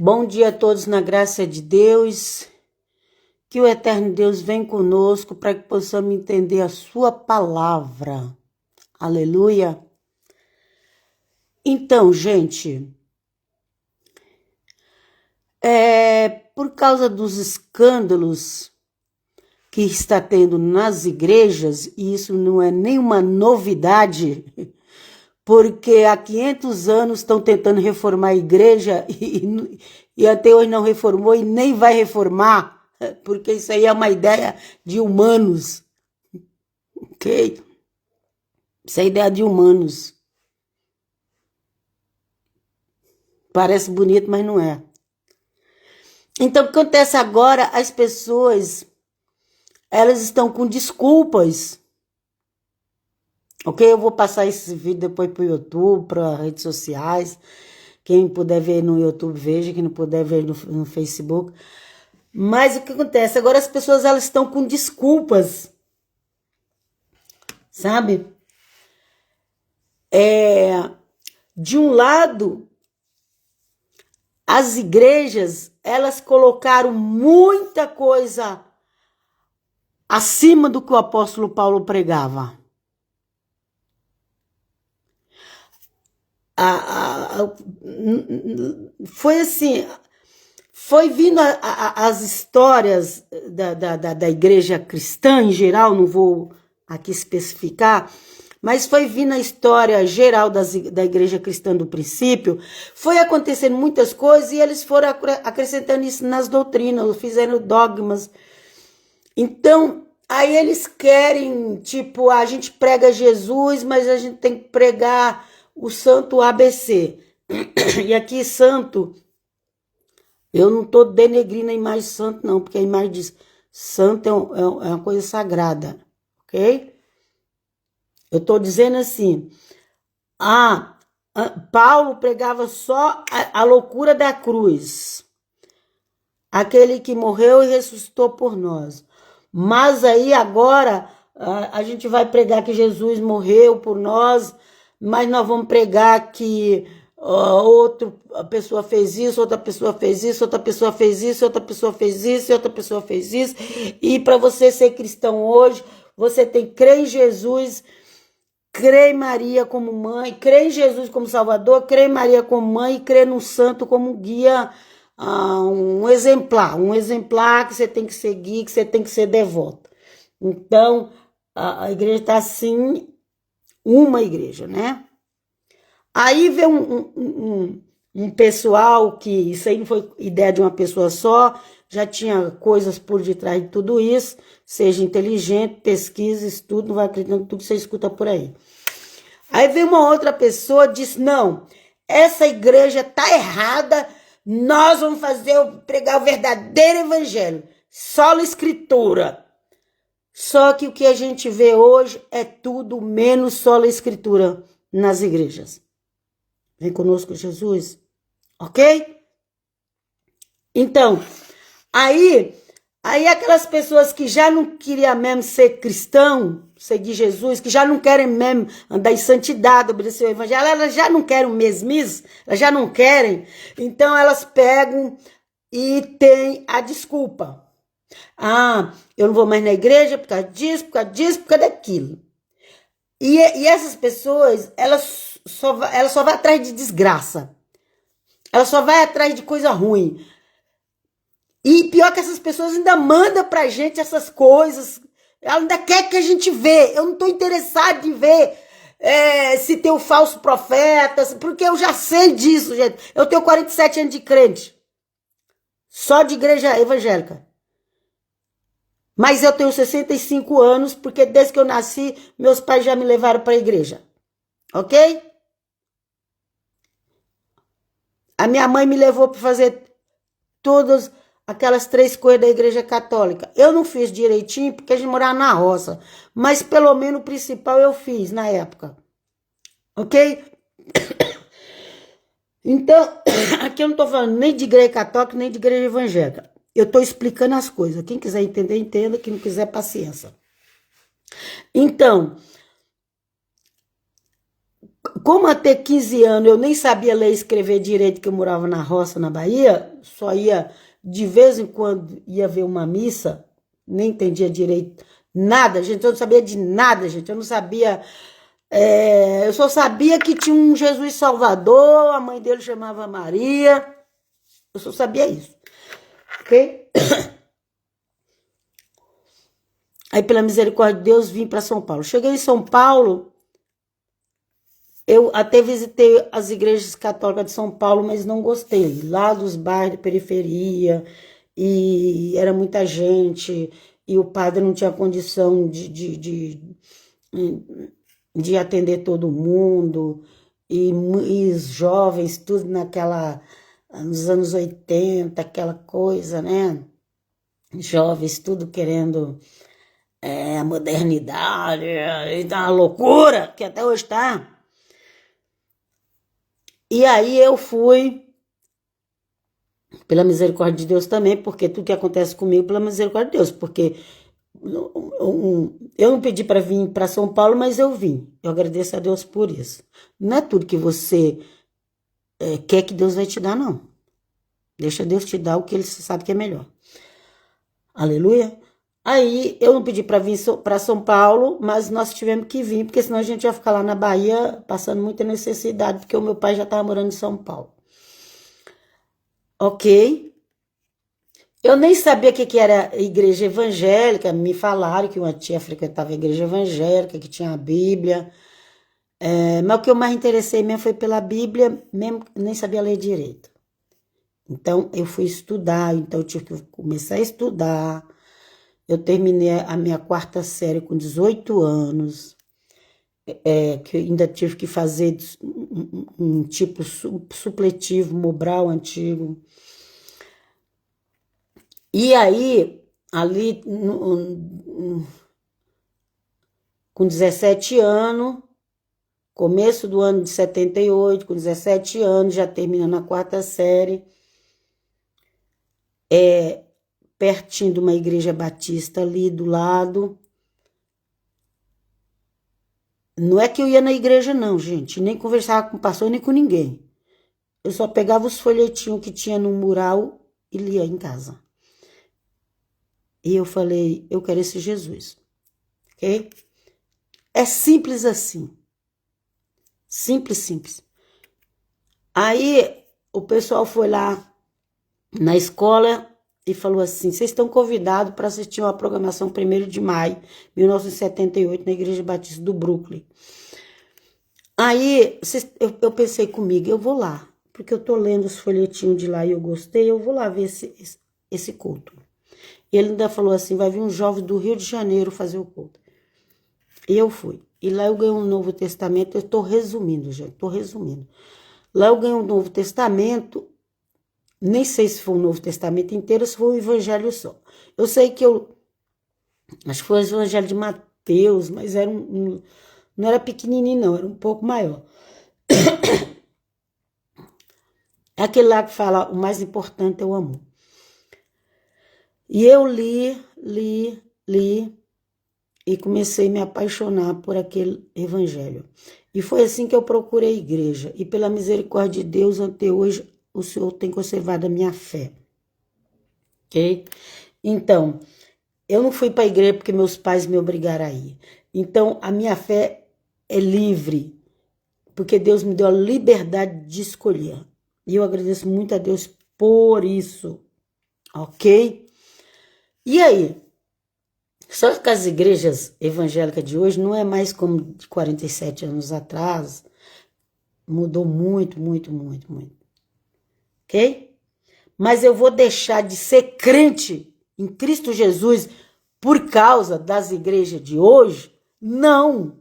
Bom dia a todos na graça de Deus. Que o eterno Deus venha conosco para que possamos entender a sua palavra. Aleluia. Então, gente, por causa dos escândalos que está tendo nas igrejas, e isso não é nenhuma novidade, porque há 500 anos estão tentando reformar a igreja e até hoje não reformou e nem vai reformar, porque isso aí é uma ideia de humanos, ok? Isso é ideia de humanos. Parece bonito, mas não é. Então, o que acontece agora? As pessoas, elas estão com desculpas. Ok? Eu vou passar esse vídeo depois para o YouTube, para redes sociais. Quem puder ver no YouTube, veja. Quem não puder ver no Facebook. Mas o que acontece? Agora as pessoas, elas estão com desculpas. Sabe? De um lado, as igrejas, elas colocaram muita coisa acima do que o apóstolo Paulo pregava. Foi assim, foi vindo as histórias da igreja cristã em geral, não vou aqui especificar, mas foi vindo a história geral da igreja cristã do princípio, foi acontecendo muitas coisas e eles foram acrescentando isso nas doutrinas, fizeram dogmas. Então, aí eles querem, tipo, a gente prega Jesus, mas a gente tem que pregar o santo ABC. E aqui, santo, eu não estou denegrindo a imagem de santo, não, porque a imagem de santo é uma coisa sagrada, ok? Eu estou dizendo assim, Paulo pregava só a loucura da cruz, aquele que morreu e ressuscitou por nós. Mas aí agora a gente vai pregar que Jesus morreu por nós, mas nós vamos pregar que outra pessoa fez isso, outra pessoa fez isso, outra pessoa fez isso, outra pessoa fez isso, outra pessoa fez isso. E para você ser cristão hoje, você tem que crer em Jesus, crer em Maria como mãe, crer em Jesus como Salvador, crer em Maria como mãe e crer no santo como guia, um exemplar que você tem que seguir, que você tem que ser devoto. Então, a igreja está assim, uma igreja, né? Aí vem um pessoal que, isso aí não foi ideia de uma pessoa só, já tinha coisas por detrás de tudo isso, seja inteligente, pesquisa, estuda, não vai acreditando em tudo que você escuta por aí. Aí vem uma outra pessoa e diz, não, essa igreja tá errada, nós vamos pregar o verdadeiro evangelho, sola escritura. Só que o que a gente vê hoje é tudo menos sola escritura nas igrejas. Vem conosco, Jesus. Ok? Então, aí aquelas pessoas que já não queriam mesmo ser cristão, seguir Jesus, que já não querem mesmo andar em santidade, obedecer o evangelho, elas já não querem o mesmice, elas já não querem, então elas pegam e tem a desculpa. Eu não vou mais na igreja por causa disso, por causa disso, por causa daquilo. E essas pessoas, elas só vai atrás de desgraça. Ela só vai atrás de coisa ruim. E pior que essas pessoas ainda mandam pra gente essas coisas. Ela ainda quer que a gente vê. Eu não tô interessado em ver se tem o falso profeta, porque eu já sei disso, gente. Eu tenho 47 anos de crente. Só de igreja evangélica. Mas eu tenho 65 anos, porque desde que eu nasci, meus pais já me levaram para a igreja. Ok? A minha mãe me levou para fazer todas aquelas 3 coisas da igreja católica. Eu não fiz direitinho, porque a gente morava na roça. Mas pelo menos o principal eu fiz na época. Ok? Então, aqui eu não estou falando nem de igreja católica, nem de igreja evangélica. Eu estou explicando as coisas. Quem quiser entender, entenda. Quem não quiser, paciência. Então, Como até 15 anos eu nem sabia ler e escrever direito, que eu morava na roça, na Bahia, só ia, de vez em quando, ia ver uma missa, nem entendia direito nada, gente, eu não sabia de nada, gente, eu não sabia, eu só sabia que tinha um Jesus Salvador, a mãe dele chamava Maria, eu só sabia isso, ok? Aí, pela misericórdia de Deus, vim para São Paulo. Cheguei em São Paulo, eu até visitei as igrejas católicas de São Paulo, mas não gostei. Lá dos bairros de periferia, e era muita gente, e o padre não tinha condição de atender todo mundo, e os jovens, tudo nos anos 80, aquela coisa, né? Jovens, tudo querendo a modernidade, e tá uma loucura, que até hoje tá. E aí eu fui, pela misericórdia de Deus também, porque tudo que acontece comigo, pela misericórdia de Deus, porque eu não pedi para vir para São Paulo, mas eu vim. Eu agradeço a Deus por isso. Não é tudo que você quer que Deus vai te dar, não. Deixa Deus te dar o que ele sabe que é melhor. Aleluia. Aí eu não pedi para vir para São Paulo, mas nós tivemos que vir, porque senão a gente ia ficar lá na Bahia passando muita necessidade, porque o meu pai já estava morando em São Paulo. Ok? Eu nem sabia o que era igreja evangélica, me falaram que uma tia frequentava a igreja evangélica, que tinha a Bíblia, mas o que eu mais interessei mesmo foi pela Bíblia, mesmo nem sabia ler direito. Então eu fui estudar, então eu tive que começar a estudar. Eu terminei a minha 4ª série com 18 anos, que eu ainda tive que fazer um tipo supletivo, Mobral antigo. E aí, ali, com 17 anos, começo do ano de 78, com 17 anos, já terminando a 4ª série, pertinho de uma igreja batista ali do lado. Não é que eu ia na igreja não, gente, nem conversava com o pastor, nem com ninguém. Eu só pegava os folhetinhos que tinha no mural e lia em casa. E eu falei, eu quero esse Jesus, ok? É simples assim. Simples, simples. Aí o pessoal foi lá na escola e falou assim, vocês estão convidados para assistir uma programação 1º de maio, 1978, na Igreja Batista do Brooklyn. Aí eu pensei comigo, eu vou lá, porque eu tô lendo os folhetinhos de lá e eu gostei, eu vou lá ver esse culto. E ele ainda falou assim, vai vir um jovem do Rio de Janeiro fazer o culto. E eu fui. E lá eu ganhei um Novo Testamento, eu tô resumindo, gente, tô resumindo. Lá eu ganhei um Novo Testamento, nem sei se foi o Novo Testamento inteiro, se foi o Evangelho só. Eu sei que acho que foi o Evangelho de Mateus, mas era não era pequenininho não, era um pouco maior. É aquele lá que fala, o mais importante é o amor. E eu li, e comecei a me apaixonar por aquele evangelho. E foi assim que eu procurei a igreja. E pela misericórdia de Deus, até hoje, o Senhor tem conservado a minha fé. Ok? Então, eu não fui para a igreja porque meus pais me obrigaram a ir. Então, a minha fé é livre, porque Deus me deu a liberdade de escolher. E eu agradeço muito a Deus por isso. Ok? E aí? Só que as igrejas evangélicas de hoje não é mais como de 47 anos atrás. Mudou muito, muito, muito, muito. Ok? Mas eu vou deixar de ser crente em Cristo Jesus por causa das igrejas de hoje? Não.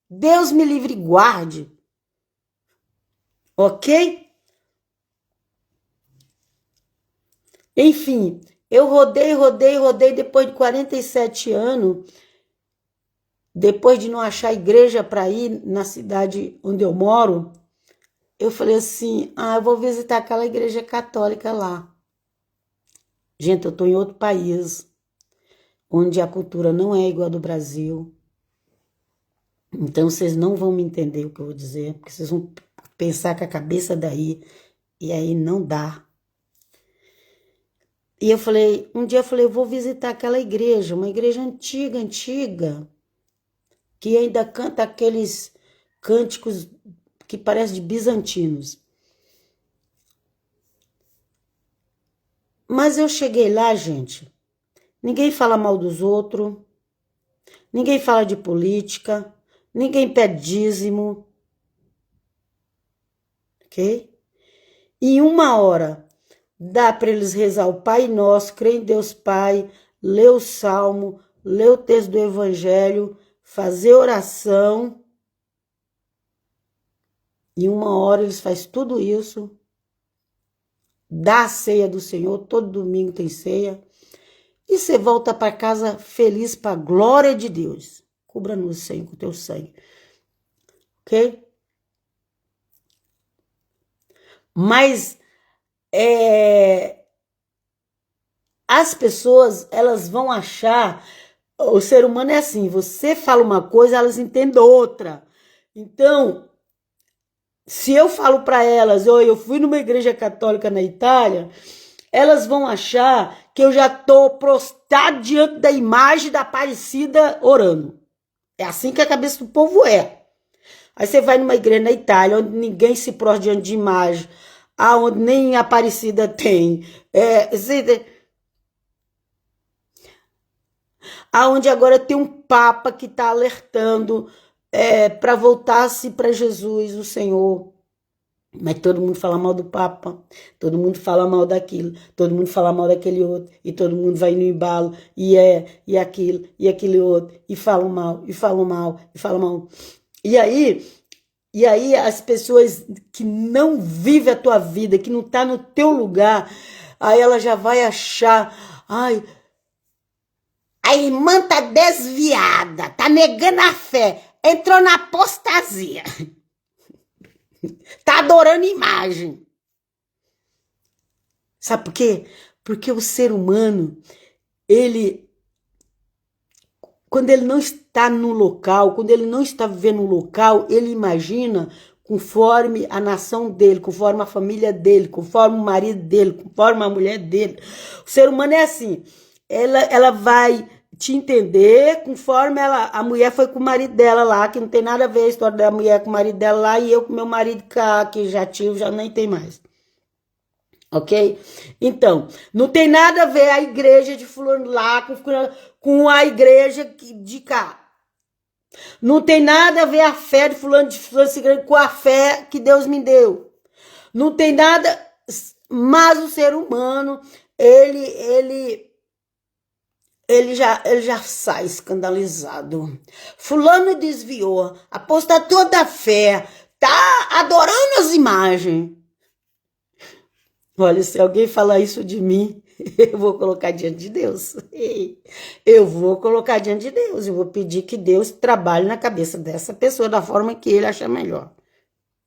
Deus me livre e guarde. Ok? Enfim, eu rodei, depois de 47 anos, depois de não achar igreja para ir na cidade onde eu moro, eu falei assim, eu vou visitar aquela igreja católica lá. Gente, eu tô em outro país, onde a cultura não é igual a do Brasil. Então vocês não vão me entender o que eu vou dizer, porque vocês vão pensar com a cabeça daí, e aí não dá. E eu falei, um dia eu falei, eu vou visitar aquela igreja, uma igreja antiga, antiga, que ainda canta aqueles cânticos que parecem de bizantinos. Mas eu cheguei lá, gente, ninguém fala mal dos outros, ninguém fala de política, ninguém pede dízimo, ok? Em 1 hora, dá para eles rezar o Pai Nosso, crer em Deus Pai, ler o Salmo, ler o texto do Evangelho, fazer oração. Em 1 hora eles fazem tudo isso, dá a ceia do Senhor, todo domingo tem ceia, e você volta para casa feliz para a glória de Deus. Cubra-nos, Senhor, com o teu sangue. Ok? Mas as pessoas, elas vão achar, o ser humano é assim, você fala uma coisa, elas entendem outra. Então, se eu falo para elas, eu fui numa igreja católica na Itália, elas vão achar que eu já estou prostrado diante da imagem da Aparecida orando. É assim que a cabeça do povo é. Aí você vai numa igreja na Itália, onde ninguém se prostra diante de imagem, aonde nem Aparecida tem, aonde agora tem um Papa que está alertando para voltar-se para Jesus, o Senhor. Mas todo mundo fala mal do Papa, todo mundo fala mal daquilo, todo mundo fala mal daquele outro, e todo mundo vai no embalo, e aquilo, e aquele outro, e falam mal, e falam mal, e falam mal. E aí as pessoas que não vivem a tua vida, que não tá no teu lugar, aí ela já vai achar, ai, a irmã tá desviada, tá negando a fé, entrou na apostasia. Tá adorando imagem. Sabe por quê? Porque o ser humano, quando ele não está no local, quando ele não está vivendo no local, ele imagina conforme a nação dele, conforme a família dele, conforme o marido dele, conforme a mulher dele. O ser humano é assim, ela vai te entender conforme a mulher foi com o marido dela lá, que não tem nada a ver a história da mulher com o marido dela lá, e eu com meu marido cá, que já tive, já nem tem mais. Ok? Então, não tem nada a ver a igreja de fulano lá com a igreja de cá. Não tem nada a ver a fé de fulano com a fé que Deus me deu. Não tem nada, mas o ser humano, ele já sai escandalizado. Fulano desviou, apostatou da fé, tá adorando as imagens. Olha, se alguém falar isso de mim, eu vou colocar diante de Deus. Eu vou colocar diante de Deus. Eu vou pedir que Deus trabalhe na cabeça dessa pessoa da forma que ele achar melhor.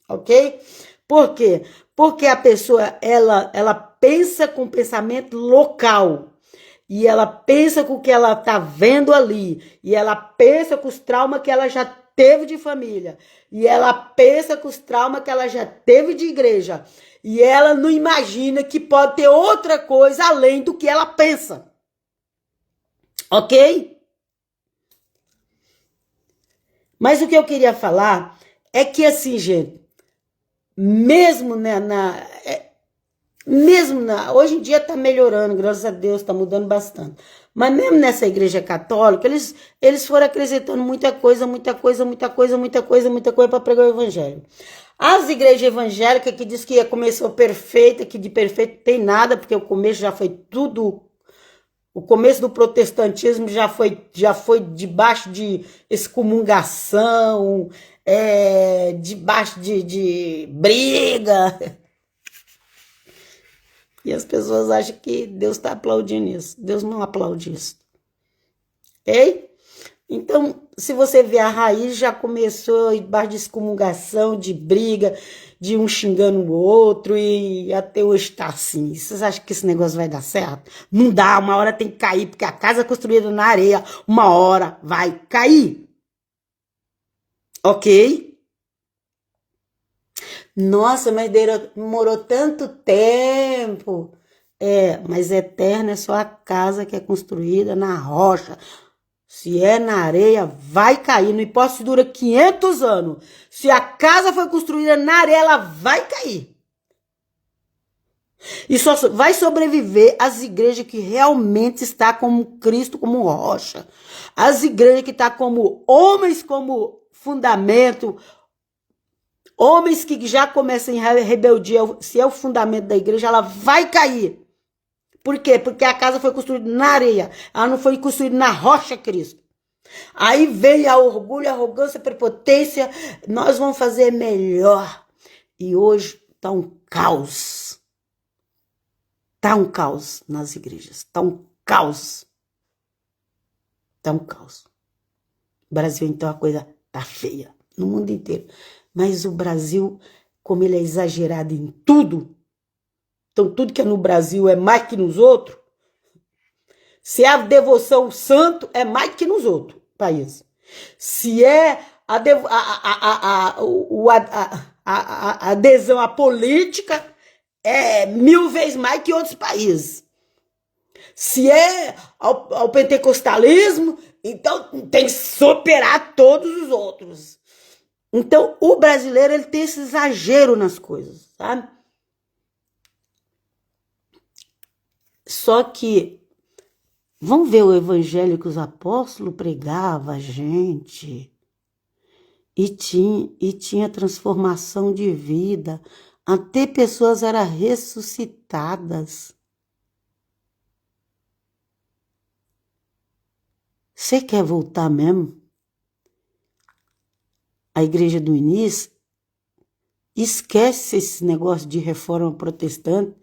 Ok? Por quê? Porque a pessoa, ela pensa com pensamento local. E ela pensa com o que ela tá vendo ali. E ela pensa com os traumas que ela já teve de família. E ela pensa com os traumas que ela já teve de igreja. E ela não imagina que pode ter outra coisa além do que ela pensa. Ok? Mas o que eu queria falar é que assim, gente, mesmo hoje em dia está melhorando, graças a Deus, está mudando bastante. Mas mesmo nessa igreja católica, eles foram acrescentando muita coisa para pregar o evangelho. As igrejas evangélicas que diz que começou perfeita, que de perfeito tem nada, porque o começo já foi tudo. O começo do protestantismo já foi debaixo de excomungação, debaixo de briga. E as pessoas acham que Deus está aplaudindo isso. Deus não aplaude isso. Ok? Então, se você ver a raiz, já começou debaixo de excomungação, de briga, de um xingando o outro, e até hoje está assim. Vocês acham que esse negócio vai dar certo? Não dá, uma hora tem que cair, porque a casa é construída na areia, uma hora vai cair. Ok? Nossa, mas demorou tanto tempo. É, mas eterna é só a casa que é construída na rocha. Se é na areia, vai cair. Não importa se dura 500 anos. Se a casa foi construída na areia, ela vai cair. E só vai sobreviver as igrejas que realmente está como Cristo como rocha. As igrejas que está como homens como fundamento. Homens que já começam em rebeldia, se é o fundamento da igreja, ela vai cair. Por quê? Porque a casa foi construída na areia. Ela não foi construída na rocha, Cristo. Aí vem a orgulho, a arrogância, a prepotência. Nós vamos fazer melhor. E hoje está um caos. Está um caos nas igrejas. Está um caos. Está um caos. O Brasil, então, a coisa tá feia. No mundo inteiro. Mas o Brasil, como ele é exagerado em tudo, então tudo que é no Brasil é mais que nos outros. Se é a devoção ao santo, é mais que nos outros países. Se é a adesão à política, é 1000 vezes mais que outros países. Se é ao pentecostalismo, então tem que superar todos os outros. Então, o brasileiro ele tem esse exagero nas coisas, sabe? Só que, vamos ver o evangelho que os apóstolos pregavam a gente. E tinha transformação de vida. Até pessoas eram ressuscitadas. Você quer voltar mesmo? A igreja do início? Esquece esse negócio de reforma protestante.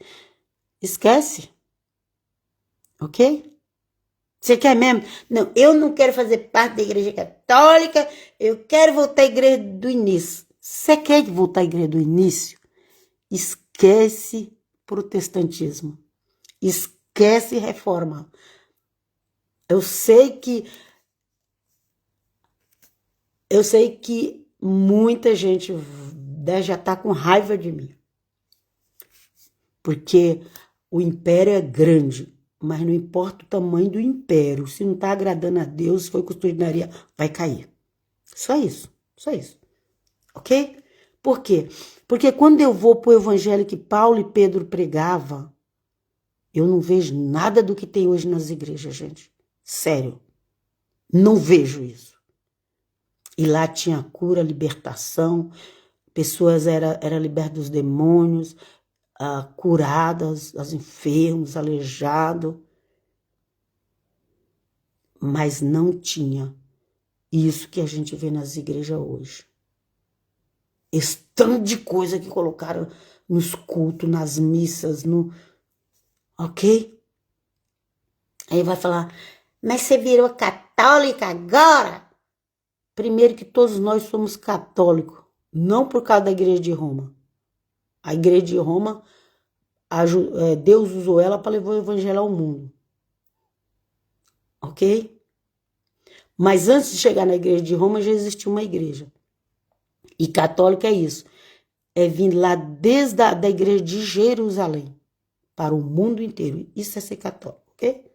Esquece. Ok? Você quer mesmo? Não, eu não quero fazer parte da igreja católica, eu quero voltar à igreja do início. Você quer voltar à igreja do início? Esquece protestantismo. Esquece reforma. Eu sei que muita gente já está com raiva de mim. Porque o império é grande. Mas não importa o tamanho do império. Se não está agradando a Deus, se foi construído na areia, vai cair. Só isso. Só isso. Ok? Por quê? Porque quando eu vou para o evangelho que Paulo e Pedro pregavam, eu não vejo nada do que tem hoje nas igrejas, gente. Sério. Não vejo isso. E lá tinha cura, libertação, pessoas eram libertas dos demônios, curadas, os enfermos, aleijados. Mas não tinha isso que a gente vê nas igrejas hoje. Esse tanto de coisa que colocaram nos cultos, nas missas, ok? Aí vai falar, mas você virou católica agora? Primeiro que todos nós somos católicos, não por causa da igreja de Roma. A igreja de Roma, Deus usou ela para levar o evangelho ao mundo. Ok? Mas antes de chegar na igreja de Roma, já existia uma igreja. E católica é isso. É vir lá desde a da igreja de Jerusalém para o mundo inteiro. Isso é ser católico, ok?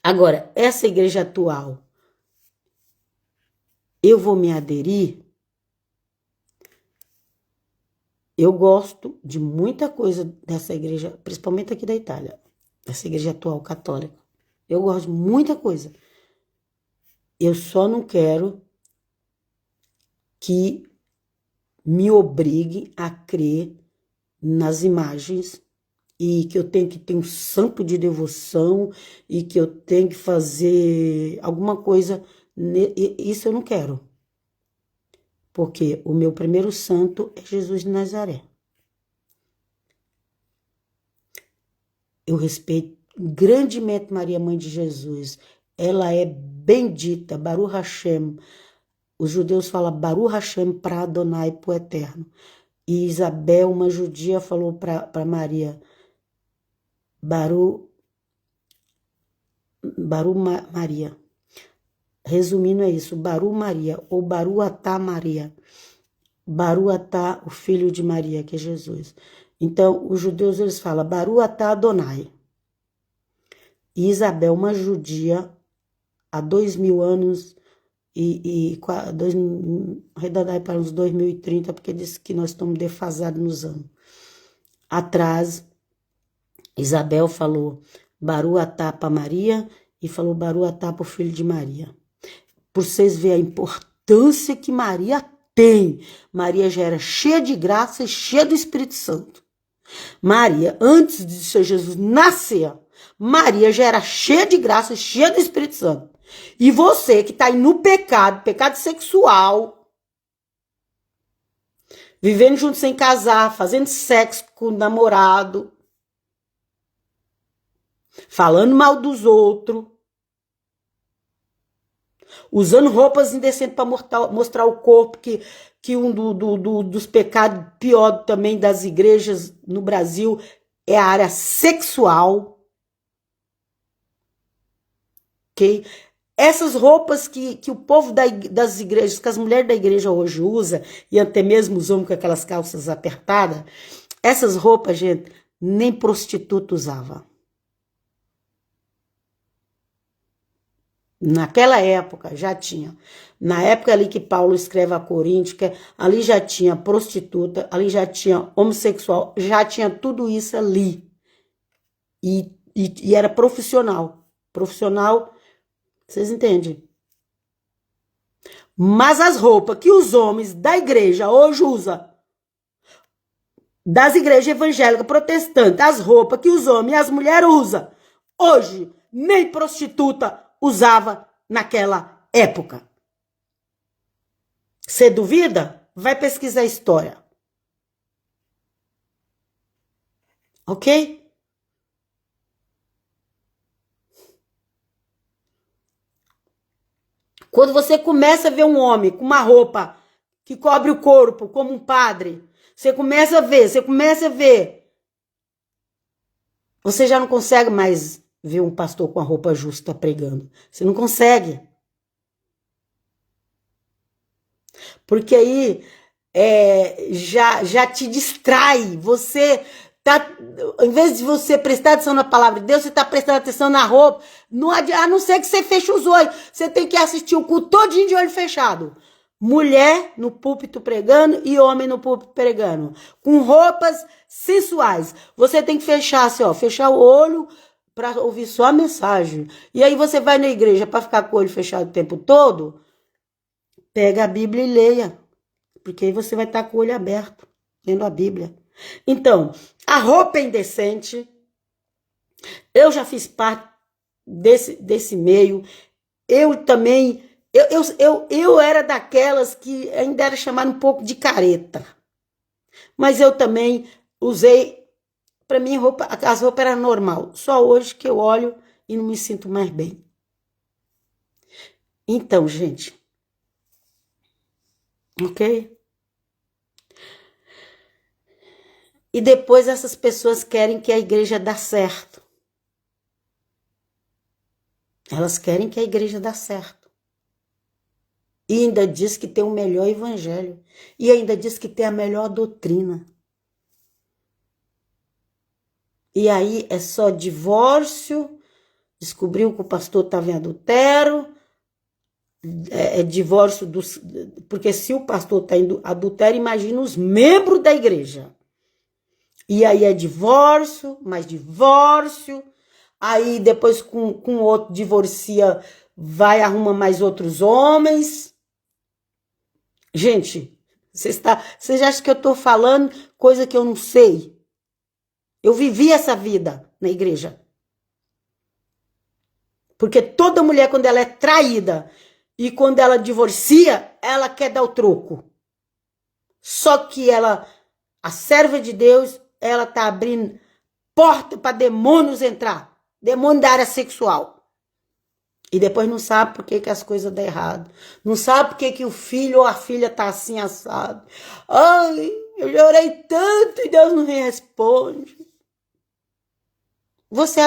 Agora, essa igreja atual, eu vou me aderir? Eu gosto de muita coisa dessa igreja, principalmente aqui da Itália. Essa igreja atual católica. Eu gosto de muita coisa. Eu só não quero que me obrigue a crer nas imagens e que eu tenho que ter um santo de devoção e que eu tenho que fazer alguma coisa. Isso eu não quero. Porque o meu primeiro santo é Jesus de Nazaré. Eu respeito grandemente Maria, mãe de Jesus. Ela é bendita, Baruch Hashem. Os judeus falam Baruch Hashem para Adonai, para o Eterno. E Isabel, uma judia, falou para Maria, Baruch Maria. Resumindo, é isso, Baru Maria, ou Baruatá Maria. Baruatá, o filho de Maria, que é Jesus. Então, os judeus, eles falam Baruatá Adonai. E Isabel, uma judia, há 2000 anos, arredondar para uns 2030, porque disse que nós estamos defasados nos anos. Atrás, Isabel falou Baruatá para Maria e falou Baruatá para o filho de Maria. Por vocês verem a importância que Maria tem. Maria já era cheia de graça e cheia do Espírito Santo. Maria, antes de seu Jesus nascer, Maria já era cheia de graça e cheia do Espírito Santo. E você que está aí no pecado, pecado sexual, vivendo junto sem casar, fazendo sexo com o namorado, falando mal dos outros, usando roupas indecentes para mostrar o corpo, que um dos pecados pior também das igrejas no Brasil é a área sexual. Ok? Essas roupas que o povo das igrejas, que as mulheres da igreja hoje usam, e até mesmo os homens com aquelas calças apertadas, essas roupas, gente, nem prostituta usava. Naquela época já tinha. Na época ali que Paulo escreve a Coríntios, ali já tinha prostituta, ali já tinha homossexual, já tinha tudo isso ali. E era profissional. Profissional, vocês entendem? Mas as roupas que os homens da igreja hoje usam, das igrejas evangélicas protestantes, as roupas que os homens e as mulheres usam, hoje nem prostituta usava naquela época. Você duvida? Vai pesquisar a história. Ok? Quando você começa a ver um homem com uma roupa que cobre o corpo, como um padre, você começa a ver. Você já não consegue mais ver um pastor com a roupa justa pregando. Você não consegue. Porque aí já te distrai. Você tá, em vez de você prestar atenção na palavra de Deus, você está prestando atenção na roupa. Não adianta, a não ser que você feche os olhos. Você tem que assistir o culto todinho de olho fechado. Mulher no púlpito pregando e homem no púlpito pregando. Com roupas sensuais. Você tem que fechar assim, ó, fechar o olho para ouvir só a mensagem. E aí você vai na igreja para ficar com o olho fechado o tempo todo, pega a Bíblia e leia. Porque aí você vai estar com o olho aberto, lendo a Bíblia. Então, a roupa é indecente. Eu já fiz parte desse meio. Eu também, eu era daquelas que ainda era chamada um pouco de careta. Mas eu também usei, para mim, as roupas eram normal. Só hoje que eu olho e não me sinto mais bem. Então, gente. Ok? E depois essas pessoas querem que a igreja dê certo. Elas querem que a igreja dê certo. E ainda diz que tem o melhor evangelho. E ainda diz que tem a melhor doutrina. E aí é só divórcio, descobriu que o pastor estava em adultério, divórcio porque se o pastor está em adultério, imagina os membros da igreja. E aí é divórcio, mais divórcio, aí depois com outro divorcia, vai arruma mais outros homens. Gente, vocês acham que eu estou falando coisa que eu não sei? Eu vivi essa vida na igreja. Porque toda mulher, quando ela é traída e quando ela divorcia, ela quer dar o troco. Só que a serva de Deus, ela tá abrindo porta para demônios entrar. Demônio da área sexual. E depois não sabe por que as coisas dão errado. Não sabe por que o filho ou a filha tá assim assado. Ai, eu já orei tanto e Deus não me responde. Você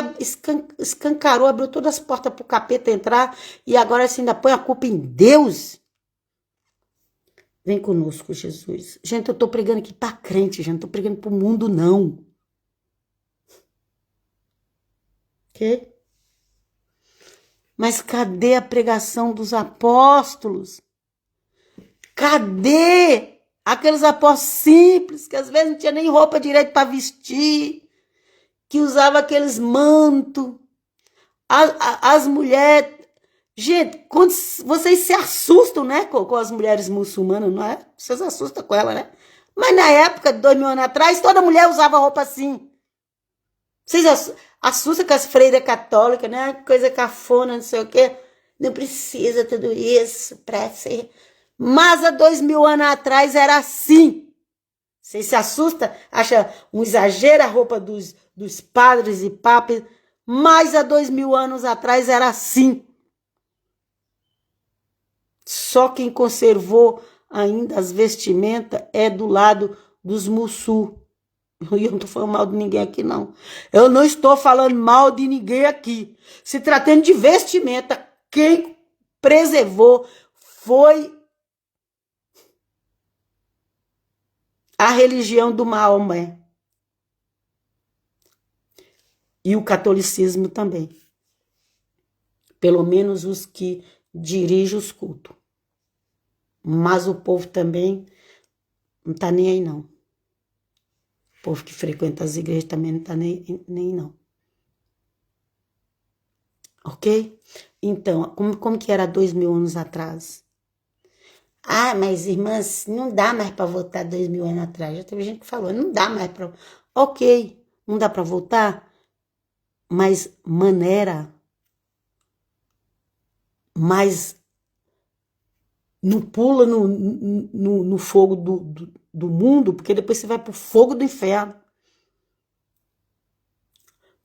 escancarou, abriu todas as portas para o capeta entrar e agora você ainda põe a culpa em Deus? Vem conosco, Jesus. Gente, eu tô pregando aqui para crente, gente. Não tô pregando para o mundo, não. Ok? Mas cadê a pregação dos apóstolos? Cadê aqueles apóstolos simples, que às vezes não tinha nem roupa direito para vestir, que usava aqueles mantos? As mulheres... Gente, quando vocês se assustam, né, com as mulheres muçulmanas, não é? Vocês assustam com ela, né? Mas na época, de 2000 anos atrás, toda mulher usava roupa assim. Vocês assustam com as freiras católicas, né? Coisa cafona, não sei o quê. Não precisa tudo isso para ser... Mas há 2000 anos atrás era assim. Vocês se assustam? Acha um exagero a roupa dos padres e papas? Mas há 2000 anos atrás era assim. Só quem conservou ainda as vestimentas é do lado dos muçul. E eu não estou falando mal de ninguém aqui, não. Eu não estou falando mal de ninguém aqui. Se tratando de vestimenta, quem preservou foi a religião do Maomé. E o catolicismo também. Pelo menos os que dirigem os cultos. Mas o povo também não está nem aí, não. O povo que frequenta as igrejas também não está nem não. Ok? Então, como que era 2000 anos atrás? Ah, mas irmãs, não dá mais para voltar 2000 anos atrás. Já teve gente que falou, não dá mais para... Ok, não dá para voltar, mas maneira, mas não pula no fogo do mundo, porque depois você vai pro fogo do inferno.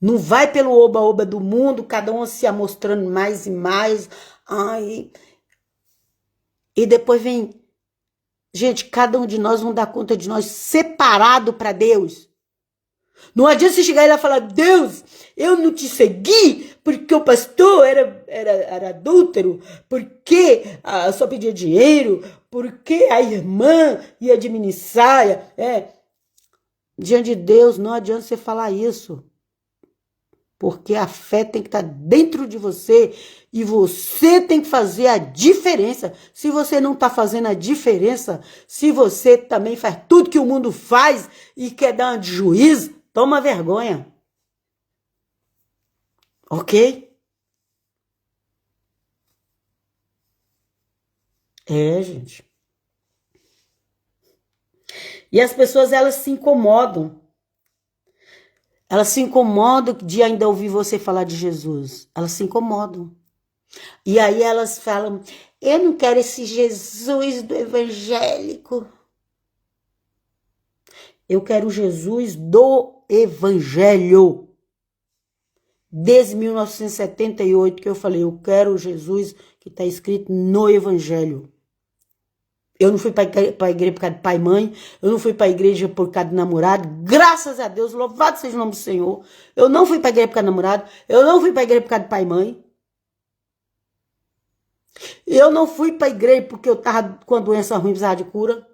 Não vai pelo oba-oba do mundo, cada um se amostrando mais e mais. Ai. E depois vem... Gente, cada um de nós vamos dar conta de nós separado para Deus. Não adianta você chegar e lá falar, Deus, eu não te segui porque o pastor era adúltero, porque só pedia dinheiro, porque a irmã ia administrar. Diante de Deus, não adianta você falar isso. Porque a fé tem que estar dentro de você e você tem que fazer a diferença. Se você não está fazendo a diferença, se você também faz tudo que o mundo faz e quer dar uma de juiz, toma vergonha. Ok? Gente. E as pessoas, elas se incomodam. Elas se incomodam de ainda ouvir você falar de Jesus. Elas se incomodam. E aí elas falam, eu não quero esse Jesus do evangélico. Eu quero o Jesus do evangelho. Desde 1978 que eu falei, eu quero o Jesus que está escrito no evangelho. Eu não fui para a igreja por causa de pai e mãe. Eu não fui para a igreja por causa de namorado. Graças a Deus, louvado seja o nome do Senhor. Eu não fui para a igreja por causa de namorado. Eu não fui para a igreja por causa de pai e mãe. Eu não fui para a igreja porque eu estava com a doença ruim, precisava de cura.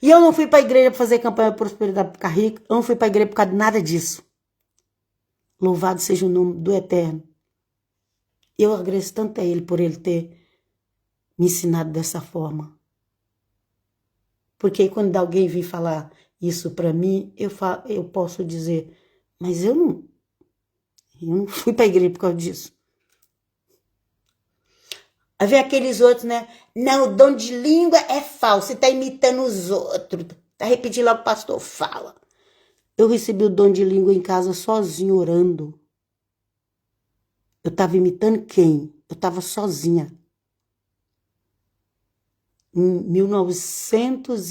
E eu não fui para a igreja para fazer campanha de prosperidade para ficar rico. Eu não fui para a igreja por causa de nada disso. Louvado seja o nome do Eterno. Eu agradeço tanto a Ele por Ele ter me ensinado dessa forma. Porque quando alguém vir falar isso para mim, eu posso dizer, mas eu não fui para a igreja por causa disso. Aí vem aqueles outros, né? Não, o dom de língua é falso, você está imitando os outros. Tá repetindo lá o que o pastor fala. Eu recebi o dom de língua em casa sozinho, orando. Eu estava imitando quem? Eu estava sozinha. Em 1900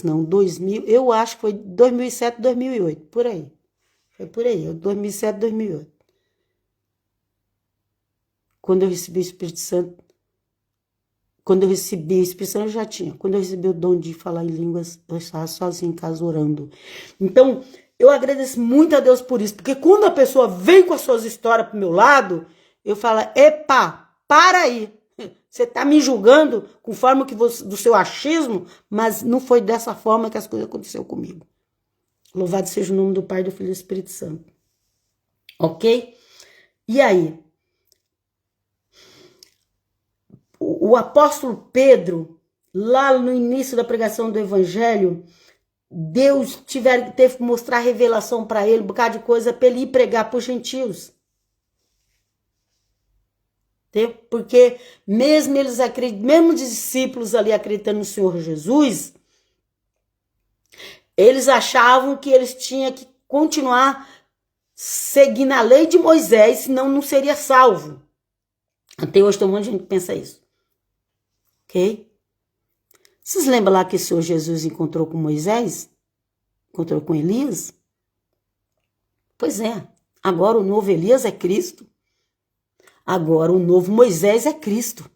não, 2000, eu acho que foi 2007, 2008, por aí. Foi por aí, 2007, 2008. Quando eu recebi o Espírito Santo, Quando eu recebi a expressão, eu já tinha. Quando eu recebi o dom de falar em línguas, eu estava sozinha em casa orando. Então, eu agradeço muito a Deus por isso. Porque quando a pessoa vem com as suas histórias pro meu lado, eu falo, epa, para aí. Você está me julgando conforme que você, do seu achismo, mas não foi dessa forma que as coisas aconteceram comigo. Louvado seja o nome do Pai, do Filho e do Espírito Santo. Ok? E aí? O apóstolo Pedro, lá no início da pregação do evangelho, Deus teve que mostrar revelação para ele, um bocado de coisa, para ele ir pregar para os gentios. Porque mesmo eles acreditam, mesmo os discípulos ali acreditando no Senhor Jesus, eles achavam que eles tinham que continuar seguindo a lei de Moisés, senão não seria salvo. Até hoje tem um monte de gente que pensa isso. Ok? Vocês lembram lá que o Senhor Jesus encontrou com Moisés? Encontrou com Elias? Pois é. Agora o novo Elias é Cristo. Agora o novo Moisés é Cristo.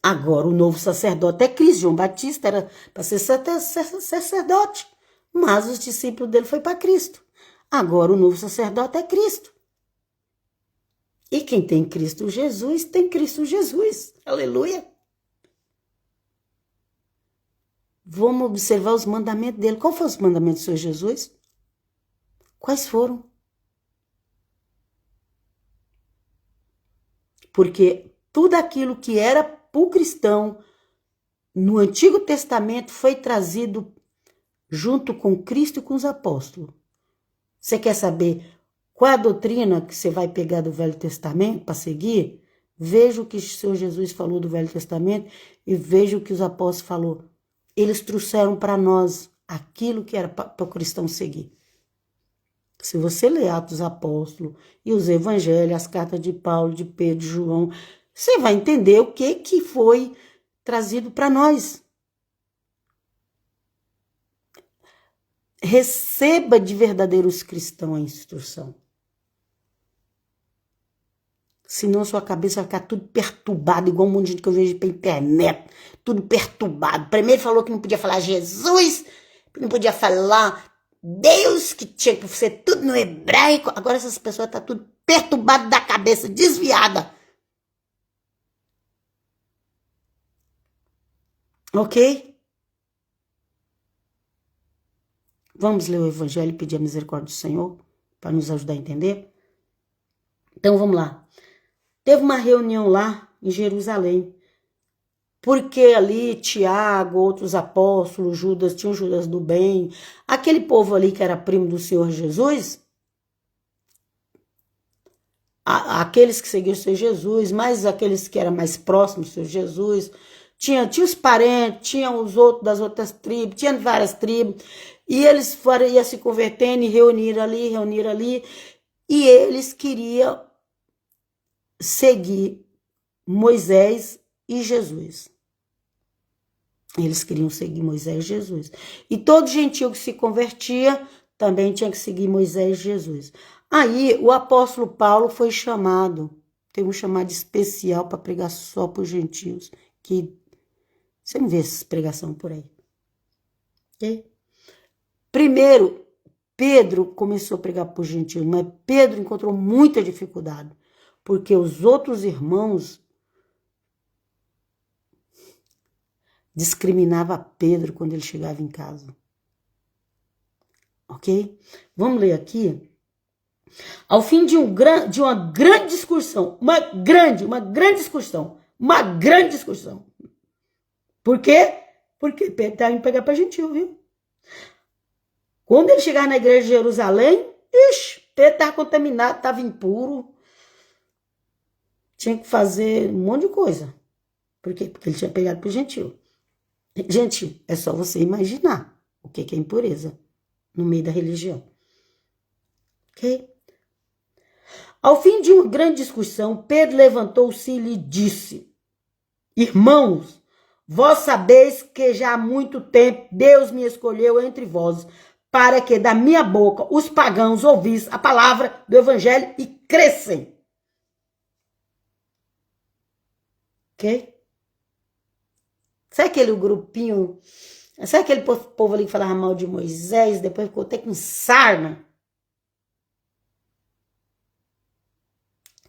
Agora o novo sacerdote é Cristo. João Batista era para ser sacerdote, mas os discípulos dele foi para Cristo. Agora o novo sacerdote é Cristo. E quem tem Cristo Jesus, tem Cristo Jesus. Aleluia. Vamos observar os mandamentos dele. Qual foram os mandamentos do Senhor Jesus? Quais foram? Porque tudo aquilo que era para o cristão no Antigo Testamento foi trazido junto com Cristo e com os apóstolos. Você quer saber qual é a doutrina que você vai pegar do Velho Testamento para seguir? Veja o que o Senhor Jesus falou do Velho Testamento e veja o que os apóstolos falaram. Eles trouxeram para nós aquilo que era para o cristão seguir. Se você ler Atos dos Apóstolos e os Evangelhos, as cartas de Paulo, de Pedro, de João, você vai entender o que foi trazido para nós. Receba de verdadeiros cristãos a instrução. Senão sua cabeça vai ficar tudo perturbada, igual um monte de gente que eu vejo pela internet. Tudo perturbado. Primeiro falou que não podia falar Jesus, não podia falar Deus, que tinha que ser tudo no hebraico. Agora essas pessoas estão tudo perturbadas da cabeça, desviada. Ok? Vamos ler o Evangelho e pedir a misericórdia do Senhor para nos ajudar a entender? Então vamos lá. Teve uma reunião lá em Jerusalém, porque ali Tiago, outros apóstolos, Judas, tinha o Judas do bem, aquele povo ali que era primo do Senhor Jesus, aqueles que seguiam o Senhor Jesus, mais aqueles que eram mais próximos do Senhor Jesus, tinha os parentes, tinha os outros das outras tribos, tinha várias tribos, e eles iam se convertendo e reunir ali, e eles queriam seguir Moisés e Jesus. Eles queriam seguir Moisés e Jesus. E todo gentil que se convertia também tinha que seguir Moisés e Jesus. Aí o apóstolo Paulo foi chamado, tem um chamado especial para pregar só para os gentios, que você não vê essa pregação por aí. Okay? Primeiro, Pedro começou a pregar para os gentios, mas Pedro encontrou muita dificuldade, porque os outros irmãos discriminavam Pedro quando ele chegava em casa. Ok? Vamos ler aqui. Ao fim de uma grande discussão, uma grande discussão. Por quê? Porque Pedro estava indo pegar para gentil, viu? Quando ele chegar na igreja de Jerusalém, Pedro estava contaminado, estava impuro. Tinha que fazer um monte de coisa. Por quê? Porque ele tinha pegado para o gentil. Gente, é só você imaginar o que é impureza no meio da religião. Ok? Ao fim de uma grande discussão, Pedro levantou-se e lhe disse: Irmãos, vós sabeis que já há muito tempo Deus me escolheu entre vós, para que da minha boca os pagãos ouvissem a palavra do evangelho e crescem. Ok? Sabe aquele grupinho, sabe aquele povo ali que falava mal de Moisés, depois ficou até com sarna?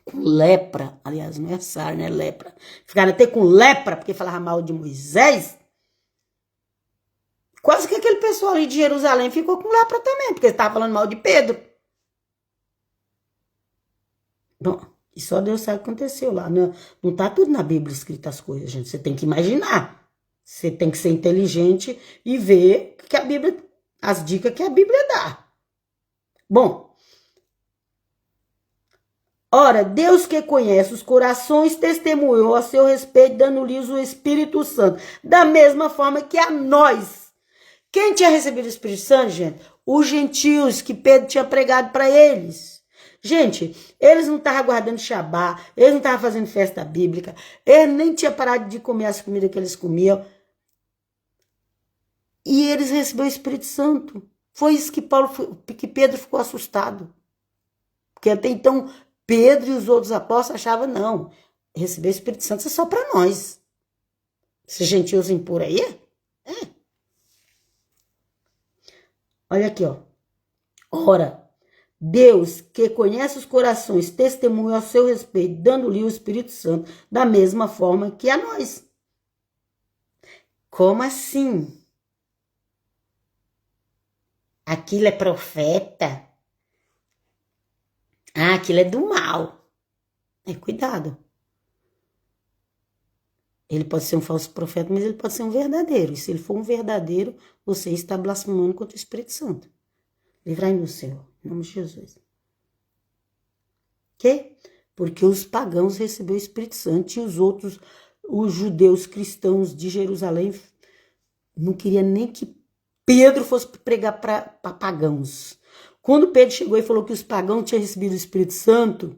Com lepra, aliás, não é sarna, é lepra. Ficaram até com lepra porque falava mal de Moisés. Quase que aquele pessoal ali de Jerusalém ficou com lepra também, porque estava falando mal de Pedro. Bom, e só Deus sabe o que aconteceu lá. Não tá tudo na Bíblia escrito as coisas, gente. Você tem que imaginar. Você tem que ser inteligente e ver que a Bíblia, as dicas que a Bíblia dá. Bom, ora, Deus que conhece os corações testemunhou a seu respeito, dando-lhes o Espírito Santo, da mesma forma que a nós. Quem tinha recebido o Espírito Santo, gente? Os gentios que Pedro tinha pregado para eles. Gente, eles não estavam guardando Shabá, eles não estavam fazendo festa bíblica, eles nem tinham parado de comer as comidas que eles comiam. E eles receberam o Espírito Santo. Foi isso que Pedro ficou assustado. Porque até então, Pedro e os outros apóstolos achavam, não, receber o Espírito Santo é só para nós. Esses gentios impuros aí, é. Olha aqui, ó. Ora, Deus, que conhece os corações, testemunha ao seu respeito, dando-lhe o Espírito Santo, da mesma forma que a nós. Como assim? Aquilo é profeta? Ah, aquilo é do mal. Cuidado. Ele pode ser um falso profeta, mas ele pode ser um verdadeiro. E se ele for um verdadeiro, você está blasfemando contra o Espírito Santo. Livrai-me, Senhor, em nome de Jesus. Ok? Porque os pagãos receberam o Espírito Santo e os outros, os judeus cristãos de Jerusalém, não queriam nem que Pedro fosse pregar para pagãos. Quando Pedro chegou e falou que os pagãos tinham recebido o Espírito Santo,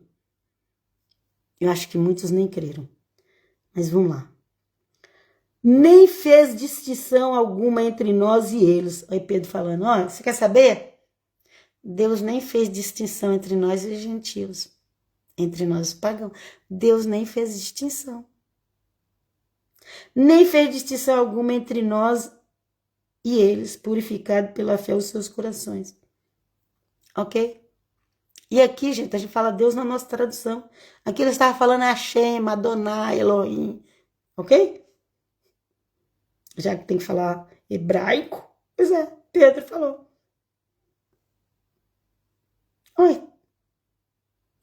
eu acho que muitos nem creram. Mas vamos lá. Nem fez distinção alguma entre nós e eles. Aí Pedro falando, ó, você quer saber? Deus nem fez distinção entre nós e os gentios. Entre nós os pagãos. Deus nem fez distinção. Nem fez distinção alguma entre nós e eles, purificado pela fé os seus corações. Ok? E aqui, gente, a gente fala Deus na nossa tradução. Aqui ele estava falando Hashem, Adonai, Elohim. Ok? Já que tem que falar hebraico. Pois é, Pedro falou. Oi.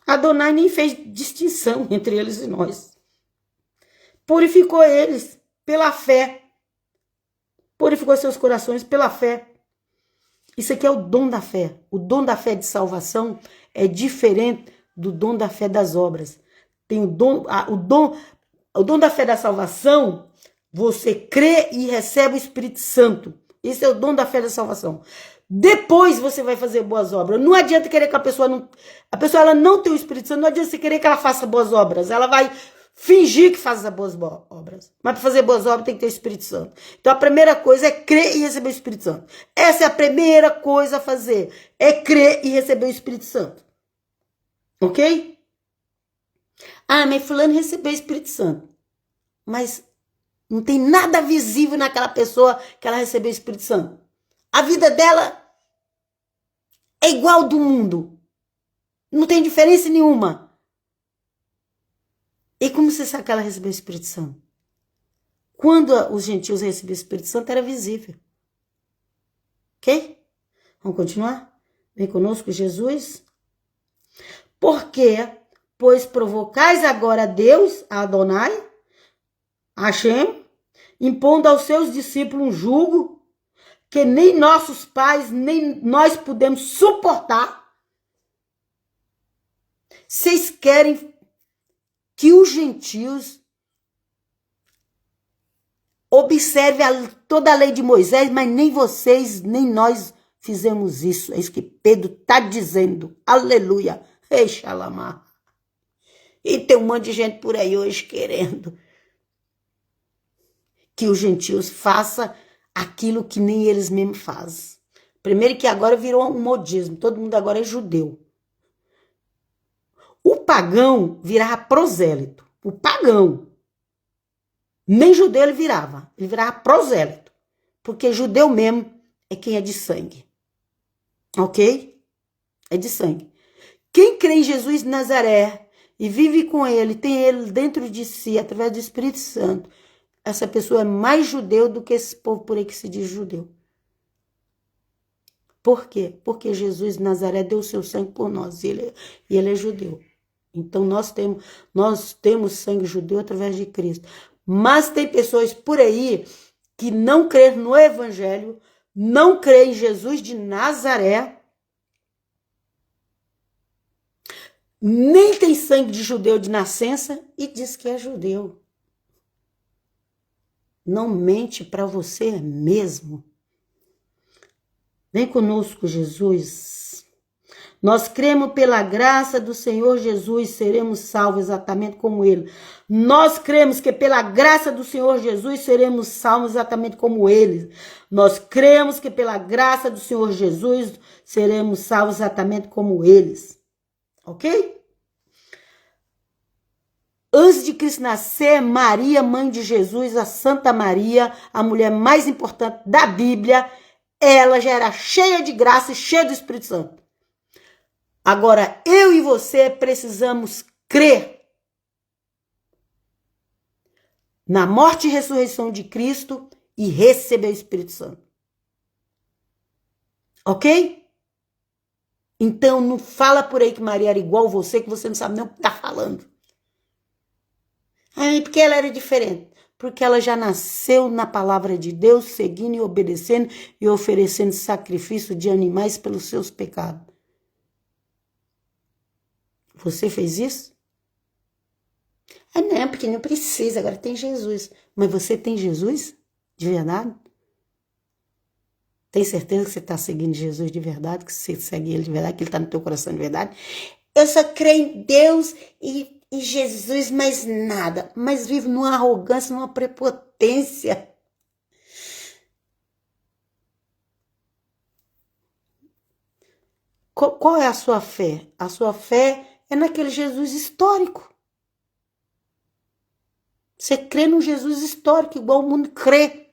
Adonai nem fez distinção entre eles e nós. Purificou eles pela fé. Purificou seus corações pela fé. Isso aqui é o dom da fé. O dom da fé de salvação é diferente do dom da fé das obras. Tem o dom da fé da salvação, você crê e recebe o Espírito Santo. Esse é o dom da fé da salvação. Depois você vai fazer boas obras. Não adianta querer que a pessoa ela não tem o Espírito Santo, não adianta você querer que ela faça boas obras. Ela vai fingir que faz as boas obras. Mas para fazer boas obras tem que ter o Espírito Santo. Então a primeira coisa é crer e receber o Espírito Santo. Essa é a primeira coisa a fazer. É crer e receber o Espírito Santo. Ok? Ah, mas fulano recebeu o Espírito Santo. Mas não tem nada visível naquela pessoa que ela recebeu o Espírito Santo. A vida dela é igual ao do mundo. Não tem diferença nenhuma. E como você sabe que ela recebeu o Espírito Santo? Quando os gentios receberam o Espírito Santo, era visível. Ok? Vamos continuar? Vem conosco, Jesus. Porque, pois provocais agora a Deus, a Adonai, a Hashem, impondo aos seus discípulos um jugo que nem nossos pais, nem nós podemos suportar. Vocês querem que os gentios observem toda a lei de Moisés, mas nem vocês, nem nós fizemos isso. É isso que Pedro está dizendo. Aleluia. Exalamar. E tem um monte de gente por aí hoje querendo que os gentios façam aquilo que nem eles mesmos fazem. Primeiro que agora virou um modismo. Todo mundo agora é judeu. O pagão virava prosélito. O pagão. Nem judeu ele virava prosélito, porque judeu mesmo é quem é de sangue, ok? É de sangue. Quem crê em Jesus de Nazaré e vive com ele, tem ele dentro de si, através do Espírito Santo, essa pessoa é mais judeu do que esse povo por aí que se diz judeu. Por quê? Porque Jesus de Nazaré deu o seu sangue por nós, e ele é judeu. Então nós temos sangue judeu através de Cristo. Mas tem pessoas por aí que não creem no Evangelho, não creem em Jesus de Nazaré, nem tem sangue de judeu de nascença e diz que é judeu. Não mente para você mesmo. Vem conosco, Jesus. Nós cremos pela graça do Senhor Jesus, seremos salvos exatamente como Ele. Nós cremos que pela graça do Senhor Jesus seremos salvos exatamente como Ele. Nós cremos que pela graça do Senhor Jesus seremos salvos exatamente como eles. Ok? Antes de Cristo nascer, Maria, mãe de Jesus, a Santa Maria, a mulher mais importante da Bíblia, ela já era cheia de graça e cheia do Espírito Santo. Agora, eu e você precisamos crer na morte e ressurreição de Cristo e receber o Espírito Santo. Ok? Então, não fala por aí que Maria era igual você, que você não sabe nem o que está falando. Aí, porque ela era diferente. Porque ela já nasceu na palavra de Deus, seguindo e obedecendo e oferecendo sacrifício de animais pelos seus pecados. Você fez isso? Ah, não, porque não precisa, agora tem Jesus. Mas você tem Jesus? De verdade? Tem certeza que você está seguindo Jesus de verdade? Que você segue ele de verdade? Que ele está no teu coração de verdade? Eu só creio em Deus e Jesus, mais nada. Mas vive numa arrogância, numa prepotência. Qual é a sua fé? A sua fé é naquele Jesus histórico. Você crê no Jesus histórico, igual o mundo crê.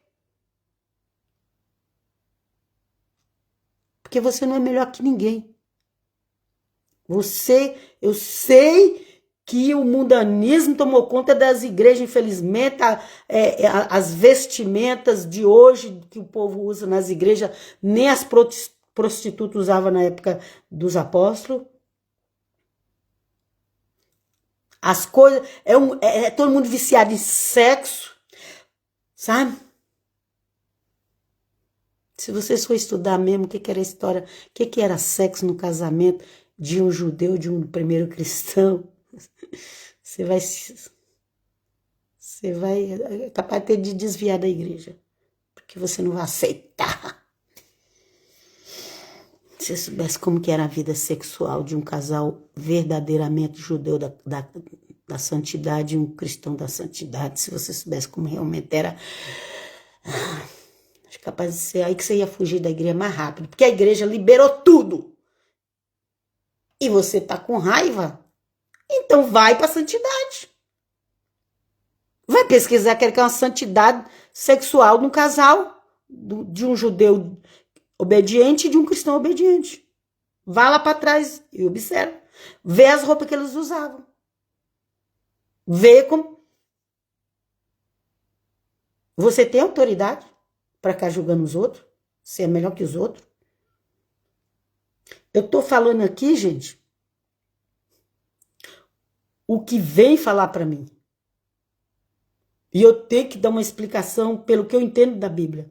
Porque você não é melhor que ninguém. Eu sei que o mundanismo tomou conta das igrejas, infelizmente, as vestimentas de hoje que o povo usa nas igrejas, nem as prostitutas usavam na época dos apóstolos. As coisas, é todo mundo viciado em sexo, sabe? Se vocês for estudar mesmo o que era a história, o que era sexo no casamento de um judeu, de um primeiro cristão, você vai é capaz de desviar da igreja, porque você não vai aceitar. Se você soubesse como que era a vida sexual de um casal verdadeiramente judeu da santidade e um cristão da santidade, se você soubesse como realmente era, acho capaz de ser aí que você ia fugir da igreja mais rápido, porque a igreja liberou tudo. E você tá com raiva? Então vai para a santidade. Vai pesquisar que é uma santidade sexual de um casal, de um judeu obediente e de um cristão obediente. Vá lá para trás e observa. Vê as roupas que eles usavam. Vê como... Você tem autoridade para ficar julgando os outros? Você é melhor que os outros? Eu tô falando aqui, gente, o que vem falar para mim. E eu tenho que dar uma explicação pelo que eu entendo da Bíblia.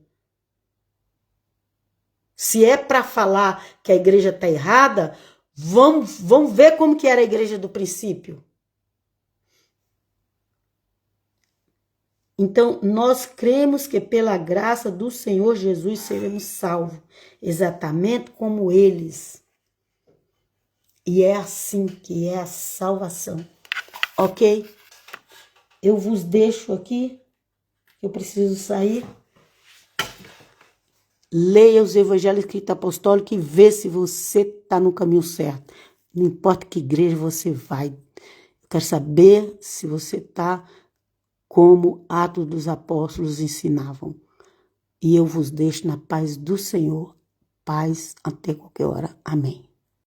Se é para falar que a igreja está errada, vamos ver como que era a igreja do princípio. Então, nós cremos que pela graça do Senhor Jesus seremos salvos, exatamente como eles. E é assim que é a salvação. Ok? Eu vos deixo aqui, eu preciso sair. Leia os evangelhos escritos apostólicos e vê se você está no caminho certo. Não importa que igreja você vai. Eu quero saber se você está como Atos dos Apóstolos ensinavam. E eu vos deixo na paz do Senhor, paz até qualquer hora. Amém.